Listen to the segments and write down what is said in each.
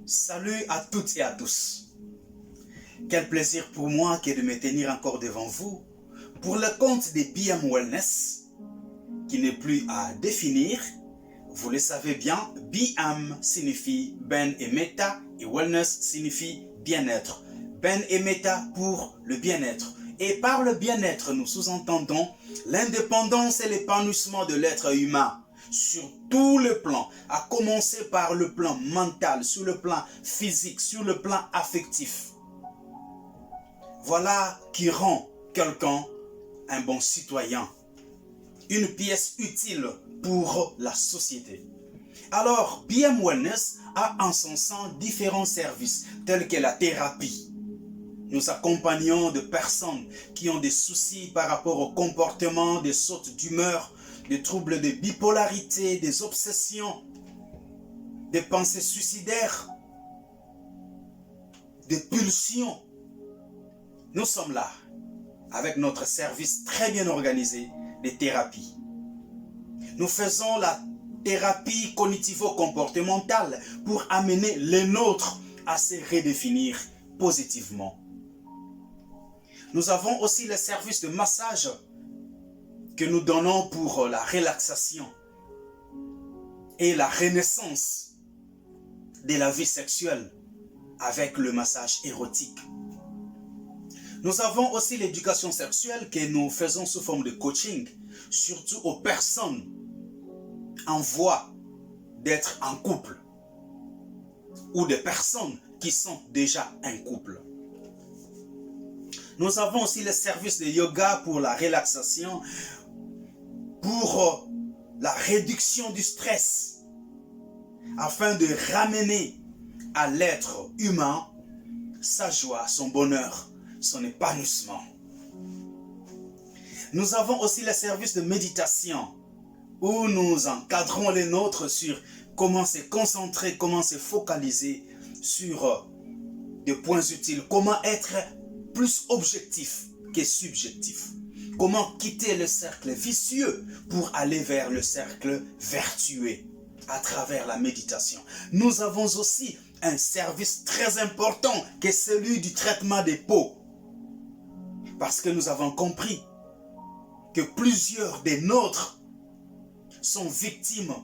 Salut à toutes et à tous. Quel plaisir pour moi que de me tenir encore devant vous pour le compte de BM Wellness, qui n'est plus à définir. Vous le savez bien, BM signifie Ben et Meta et Wellness signifie bien-être. Ben et Meta pour le bien-être. Et par le bien-être, nous sous-entendons l'indépendance et l'épanouissement de l'être humain sur tous les plans, à commencer par le plan mental, sur le plan physique, sur le plan affectif. Voilà qui rend quelqu'un un bon citoyen, une pièce utile pour la société. Alors, BM Wellness a en son sein différents services, tels que la thérapie. Nous accompagnons des personnes qui ont des soucis par rapport au comportement, des sautes d'humeur, des troubles de bipolarité, des obsessions, des pensées suicidaires, des pulsions. Nous sommes là avec notre service très bien organisé de thérapie. Nous faisons la thérapie cognitivo-comportementale pour amener les nôtres à se redéfinir positivement. Nous avons aussi le service de massage que nous donnons pour la relaxation et la renaissance de la vie sexuelle avec le massage érotique. Nous avons aussi l'éducation sexuelle que nous faisons sous forme de coaching, surtout aux personnes en voie d'être en couple ou des personnes qui sont déjà en couple. Nous avons aussi le service de yoga pour la relaxation, pour la réduction du stress, afin de ramener à l'être humain sa joie, son bonheur, son épanouissement. Nous avons aussi le service de méditation, où nous encadrons les nôtres sur comment se concentrer, comment se focaliser sur des points utiles, comment être plus objectif que subjectif. Comment quitter le cercle vicieux pour aller vers le cercle vertueux à travers la méditation. Nous avons aussi un service très important qui est celui du traitement des peaux. Parce que nous avons compris que plusieurs des nôtres sont victimes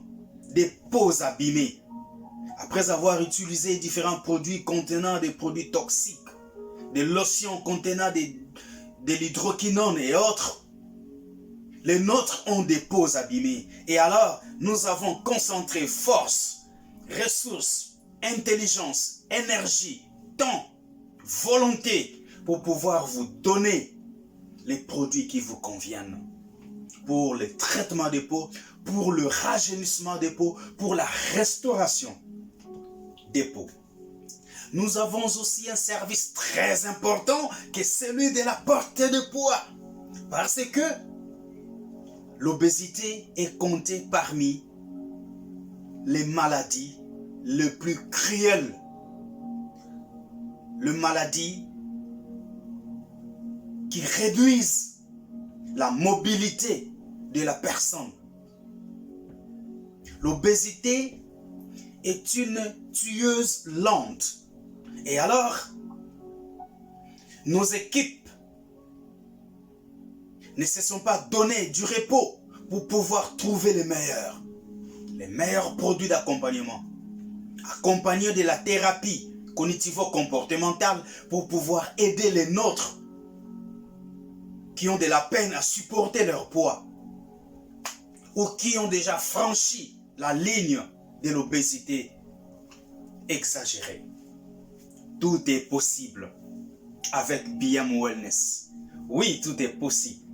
des peaux abîmées. Après avoir utilisé différents produits contenant des produits toxiques, des lotions contenant de l'hydroquinone et autres, les nôtres ont des peaux abîmées. Et alors, nous avons concentré force, ressources, intelligence, énergie, temps, volonté pour pouvoir vous donner les produits qui vous conviennent. Pour le traitement des peaux, pour le rajeunissement des peaux, pour la restauration des peaux. Nous avons aussi un service très important qui est celui de la perte de poids. Parce que l'obésité est comptée parmi les maladies les plus cruelles. Les maladies qui réduisent la mobilité de la personne. L'obésité est une tueuse lente. Et alors, nos équipes ne se sont pas donné du repos pour pouvoir trouver les meilleurs produits d'accompagnement. Accompagnés de la thérapie cognitivo-comportementale pour pouvoir aider les nôtres qui ont de la peine à supporter leur poids ou qui ont déjà franchi la ligne de l'obésité exagérée. Tout est possible avec BM Wellness. Oui, tout est possible.